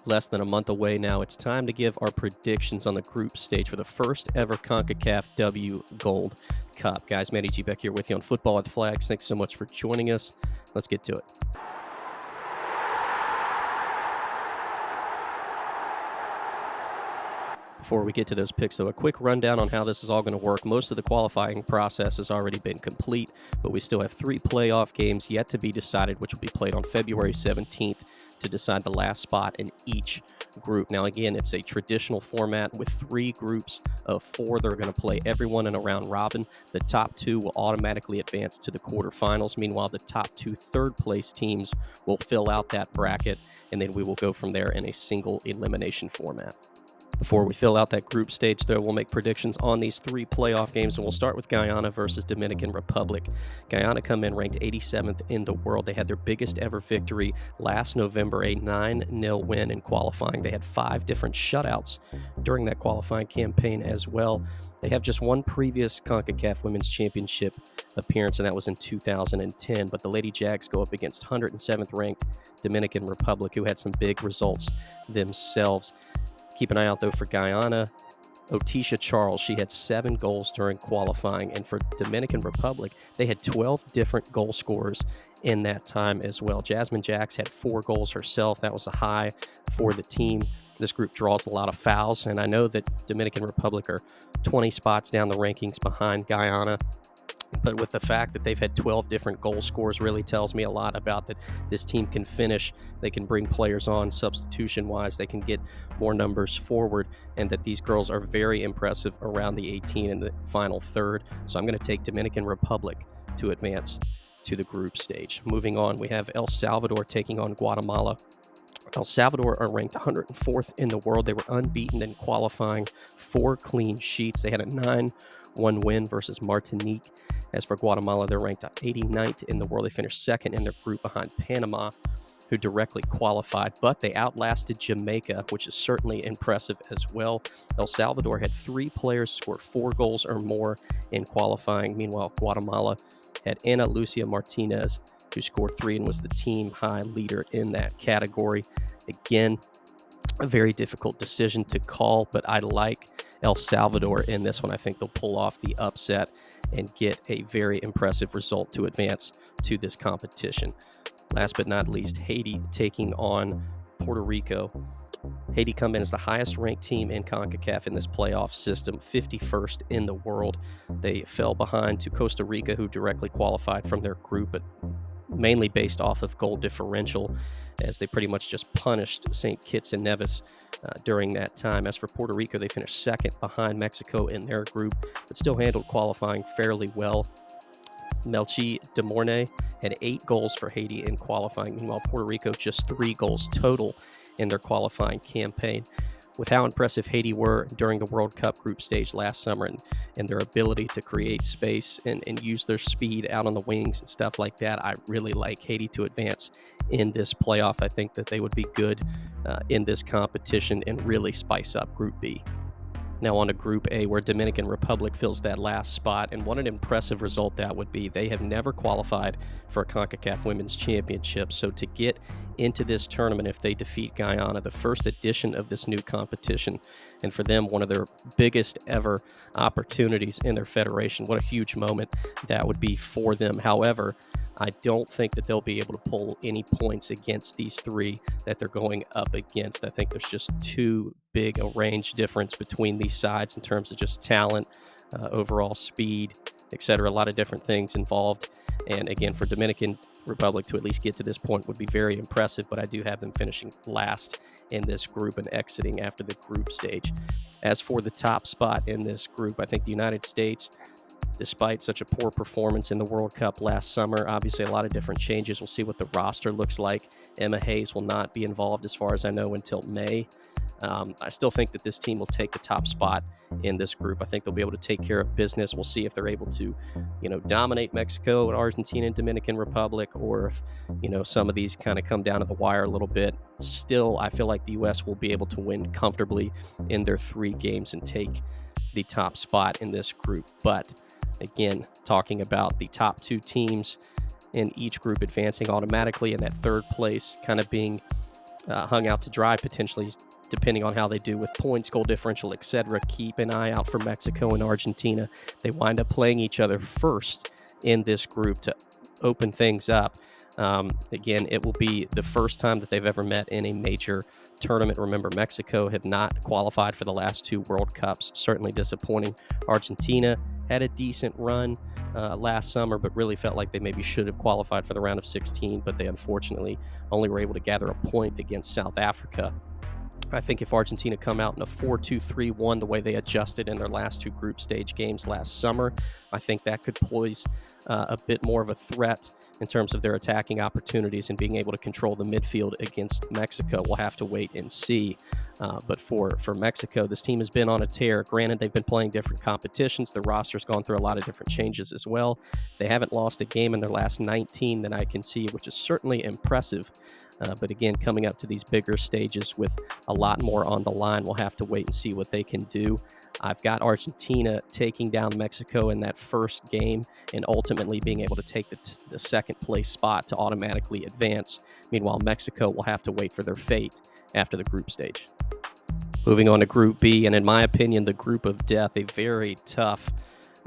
Less than a month away now, it's time to give our predictions on the group stage for the first ever CONCACAF W Gold Cup. Guys, Matty G back here with you on Football with Flags. Thanks so much for joining us. Let's get to it. Before we get to those picks, though, a quick rundown on how this is all going to work. Most of the qualifying process has already been complete, but we still have 3 playoff games yet to be decided, which will be played on February 17th to decide the last spot in each group. Now, again, it's a traditional format with 3 groups of 4 that are going to play everyone in a round robin. The top 2 will automatically advance to the quarterfinals. Meanwhile, the top 2 third-place teams will fill out that bracket, and then we will go from there in a single elimination format. Before we fill out that group stage, though, we'll make predictions on these 3 playoff games, and we'll start with Guyana versus Dominican Republic. Guyana come in ranked 87th in the world. They had their biggest ever victory last November, a 9-0 win in qualifying. They had 5 different shutouts during that qualifying campaign as well. They have just one previous CONCACAF Women's Championship appearance, and that was in 2010. But the Lady Jags go up against 107th ranked Dominican Republic, who had some big results themselves. Keep an eye out, though, for Guyana. Otisha Charles, she had 7 goals during qualifying. And for Dominican Republic, they had 12 different goal scorers in that time as well. Jasmine Jacks had 4 goals herself. That was a high for the team. This group draws a lot of fouls, and I know that Dominican Republic are 20 spots down the rankings behind Guyana. But with the fact that they've had 12 different goal scorers really tells me a lot about that this team can finish. They can bring players on substitution-wise. They can get more numbers forward, and that these girls are very impressive around the 18 in the final third. So I'm going to take Dominican Republic to advance to the group stage. Moving on, we have El Salvador taking on Guatemala. El Salvador are ranked 104th in the world. They were unbeaten in qualifying, 4 clean sheets. They had a 9-1 win versus Martinique. As for Guatemala, they're ranked 89th in the world. They finished 2nd in their group behind Panama, who directly qualified, but they outlasted Jamaica, which is certainly impressive as well. El Salvador had 3 players score 4 goals or more in qualifying. Meanwhile, Guatemala had Ana Lucia Martinez, who scored 3 and was the team high leader in that category. Again, a very difficult decision to call, but I like El Salvador in this one. I think they'll pull off the upset and get a very impressive result to advance to this competition. Last but not least, Haiti taking on Puerto Rico. Haiti come in as the highest ranked team in CONCACAF in this playoff system, 51st in the world. They fell behind to Costa Rica, who directly qualified from their group, but mainly based off of goal differential, as they pretty much just punished St. Kitts and Nevis during that time. As for Puerto Rico, they finished 2nd behind Mexico in their group, but still handled qualifying fairly well. Melchi de Mornay had 8 goals for Haiti in qualifying. Meanwhile, Puerto Rico just 3 goals total in their qualifying campaign. With how impressive Haiti were during the World Cup group stage last summer, and their ability to create space and use their speed out on the wings and stuff like that, I really like Haiti to advance in this playoff. I think that they would be good in this competition and really spice up Group B. Now on to Group A, where Dominican Republic fills that last spot, and what an impressive result that would be. They have never qualified for a CONCACAF Women's Championship, so to get into this tournament, if they defeat Guyana, the first edition of this new competition, and for them, one of their biggest ever opportunities in their federation, what a huge moment that would be for them. However, I don't think that they'll be able to pull any points against these 3 that they're going up against. I think there's just too big a range difference between these sides in terms of just talent, overall speed, etc. A lot of different things involved. And again, for Dominican Republic to at least get to this point would be very impressive, but I do have them finishing last in this group and exiting after the group stage. As for the top spot in this group, I think the United States, despite such a poor performance in the World Cup last summer, obviously a lot of different changes. We'll see what the roster looks like. Emma Hayes will not be involved, as far as I know, until May. I still think that this team will take the top spot in this group. I think they'll be able to take care of business. We'll see if they're able to, dominate Mexico and Argentina and Dominican Republic, or if, some of these kind of come down to the wire a little bit. Still, I feel like the U.S. will be able to win comfortably in their 3 games and take the top spot in this group. But again, talking about the top 2 teams in each group advancing automatically, and that third place kind of being hung out to dry potentially, depending on how they do with points, goal differential, etc. Keep an eye out for Mexico and Argentina. They wind up playing each other first in this group to open things up. Again, it will be the first time that they've ever met in a major tournament. Remember, Mexico have not qualified for the last 2 World Cups. Certainly disappointing. Argentina had a decent run last summer, but really felt like they maybe should have qualified for the round of 16, but they unfortunately only were able to gather a point against South Africa. I think if Argentina come out in a 4-2-3-1 the way they adjusted in their last 2 group stage games last summer, I think that could poise a bit more of a threat in terms of their attacking opportunities and being able to control the midfield against Mexico. We'll have to wait and see. But for Mexico, this team has been on a tear. Granted, they've been playing different competitions. Their roster's gone through a lot of different changes as well. They haven't lost a game in their last 19 that I can see, which is certainly impressive. But again, coming up to these bigger stages with a lot more on the line, we'll have to wait and see what they can do. I've got Argentina taking down Mexico in that first game and ultimately being able to take the second place spot to automatically advance. Meanwhile, Mexico will have to wait for their fate after the group stage. Moving on to Group B, and in my opinion, the group of death, a very tough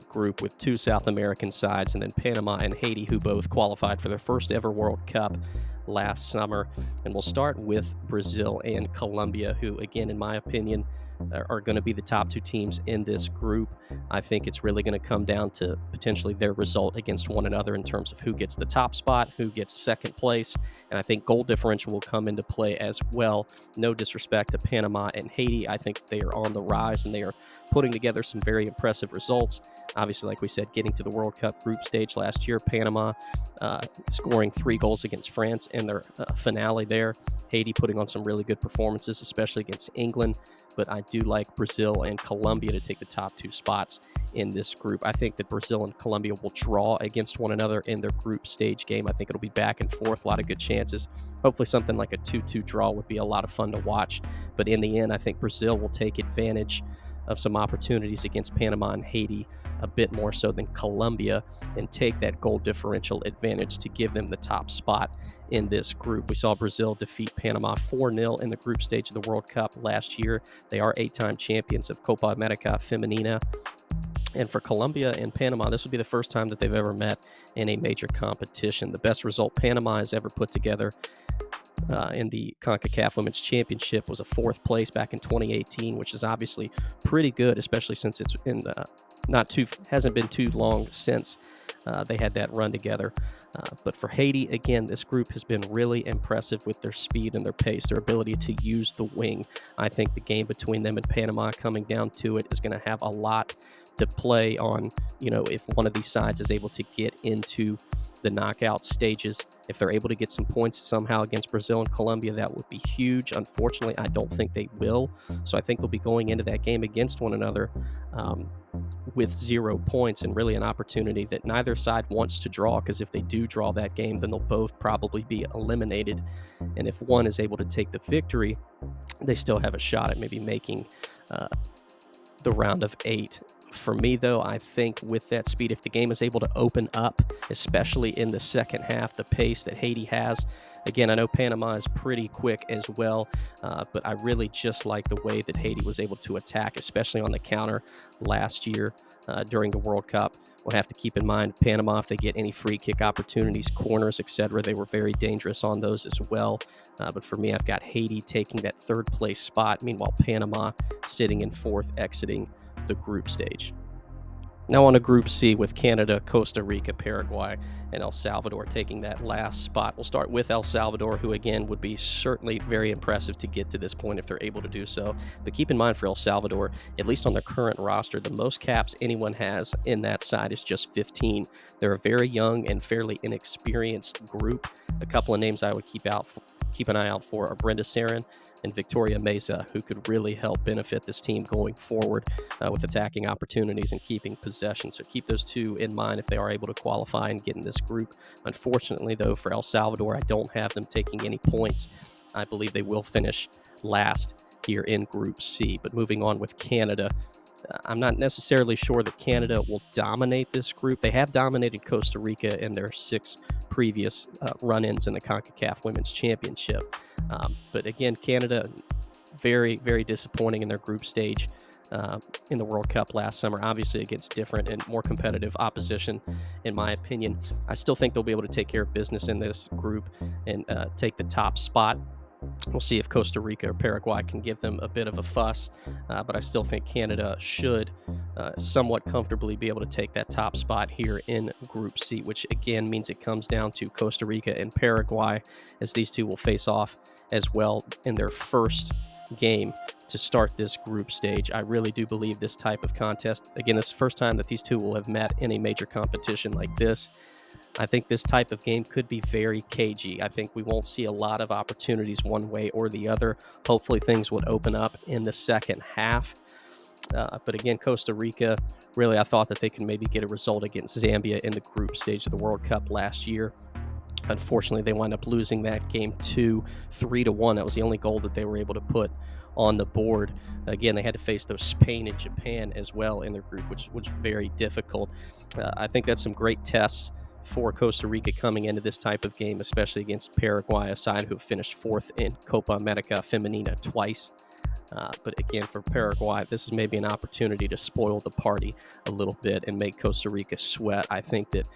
group with 2 South American sides, and then Panama and Haiti, who both qualified for their first ever World Cup last summer. And we'll start with Brazil and Colombia, who, again, in my opinion, are going to be the top 2 teams in this group. I think it's really going to come down to potentially their result against one another in terms of who gets the top spot, who gets second place, and I think goal differential will come into play as well. No disrespect to Panama and Haiti. I think they are on the rise and they are putting together some very impressive results. Obviously, like we said, getting to the World Cup group stage last year, Panama scoring 3 goals against France in their finale there. Haiti putting on some really good performances, especially against England. But I do like Brazil and Colombia to take the top 2 spots in this group. I think that Brazil and Colombia will draw against one another in their group stage game. I think it'll be back and forth, a lot of good chances. Hopefully something like a 2-2 draw would be a lot of fun to watch. But in the end, I think Brazil will take advantage of some opportunities against Panama and Haiti a bit more so than Colombia and take that goal differential advantage to give them the top spot in this group. We saw Brazil defeat Panama 4-0 in the group stage of the World Cup last year. They are 8-time champions of Copa America Femenina. And for Colombia and Panama, this would be the first time that they've ever met in a major competition. The best result Panama has ever put together in the CONCACAF Women's Championship was a 4th place back in 2018, which is obviously pretty good, especially since it's hasn't been too long since they had that run together. But for Haiti, again, this group has been really impressive with their speed and their pace, their ability to use the wing. I think the game between them and Panama coming down to it is going to have a lot to play on, if one of these sides is able to get into the knockout stages. If they're able to get some points somehow against Brazil and Colombia, that would be huge. Unfortunately, I don't think they will. So I think they'll be going into that game against one another with 0 points and really an opportunity that neither side wants to draw, because if they do draw that game, then they'll both probably be eliminated. And if one is able to take the victory, they still have a shot at maybe making the round of 8. For me, though, I think with that speed, if the game is able to open up, especially in the second half, the pace that Haiti has, again, I know Panama is pretty quick as well, but I really just like the way that Haiti was able to attack, especially on the counter last year during the World Cup. We'll have to keep in mind Panama, if they get any free kick opportunities, corners, etc., they were very dangerous on those as well. But for me, I've got Haiti taking that 3rd place spot, meanwhile Panama sitting in 4th, exiting the group stage. Now on to Group C with Canada, Costa Rica, Paraguay, and El Salvador taking that last spot. We'll start with El Salvador, who again would be certainly very impressive to get to this point if they're able to do so. But keep in mind for El Salvador, at least on their current roster, the most caps anyone has in that side is just 15. They're a very young and fairly inexperienced group. A couple of names I would keep an eye out for are Brenda Sarin and Victoria Meza, who could really help benefit this team going forward with attacking opportunities and keeping possession. So keep those 2 in mind if they are able to qualify and get in this group. Unfortunately, though, for El Salvador, I don't have them taking any points. I believe they will finish last here in Group C. But moving on with Canada, I'm not necessarily sure that Canada will dominate this group. They have dominated Costa Rica in their 6 previous run-ins in the CONCACAF Women's Championship. But again, Canada, very, very disappointing in their group stage in the World Cup last summer, obviously against different and more competitive opposition, in my opinion. I still think they'll be able to take care of business in this group and take the top spot. We'll see if Costa Rica or Paraguay can give them a bit of a fuss, but I still think Canada should somewhat comfortably be able to take that top spot here in Group C, which again means it comes down to Costa Rica and Paraguay, as these two will face off as well in their first game to start this group stage. I really do believe this type of contest, again, this is the first time that these two will have met in a major competition like this. I think this type of game could be very cagey. I think we won't see a lot of opportunities one way or the other. Hopefully things would open up in the second half. But again, Costa Rica, really, I thought that they could maybe get a result against Zambia in the group stage of the World Cup last year. Unfortunately, they wind up losing that game 3-1. That was the only goal that they were able to put on the board. Again, they had to face those Spain and Japan as well in their group, which was very difficult. I think that's some great tests for Costa Rica coming into this type of game, especially against Paraguay, a side who finished fourth in Copa America Femenina twice. But again, for Paraguay, this is maybe an opportunity to spoil the party a little bit and make Costa Rica sweat. I think that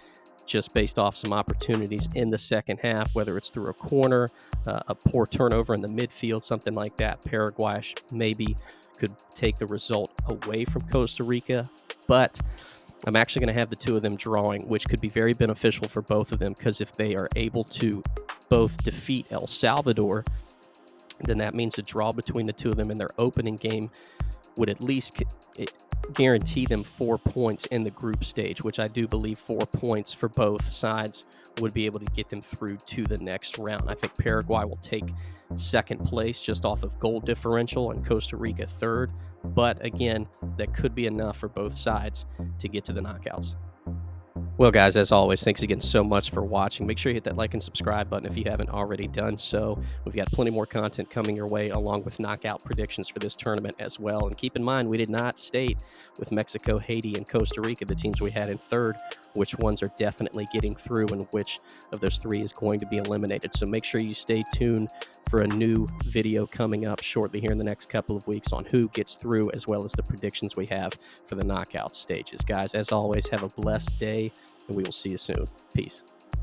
just based off some opportunities in the second half, whether it's through a corner, a poor turnover in the midfield, something like that, Paraguay maybe could take the result away from Costa Rica. But I'm actually going to have the two of them drawing, which could be very beneficial for both of them, because if they are able to both defeat El Salvador, then that means a draw between the two of them in their opening game would at least guarantee them 4 points in the group stage, which I do believe 4 points for both sides would be able to get them through to the next round. I think Paraguay will take second place just off of goal differential and Costa Rica third. But again, that could be enough for both sides to get to the knockouts. Well, guys, as always, thanks again so much for watching. Make sure you hit that like and subscribe button if you haven't already done so. We've got plenty more content coming your way, along with knockout predictions for this tournament as well. And keep in mind, we did not state with Mexico, Haiti, and Costa Rica, the teams we had in third, which ones are definitely getting through and which of those three is going to be eliminated. So make sure you stay tuned for a new video coming up shortly here in the next couple of weeks on who gets through, as well as the predictions we have for the knockout stages. Guys, as always, have a blessed day, and we will see you soon. Peace.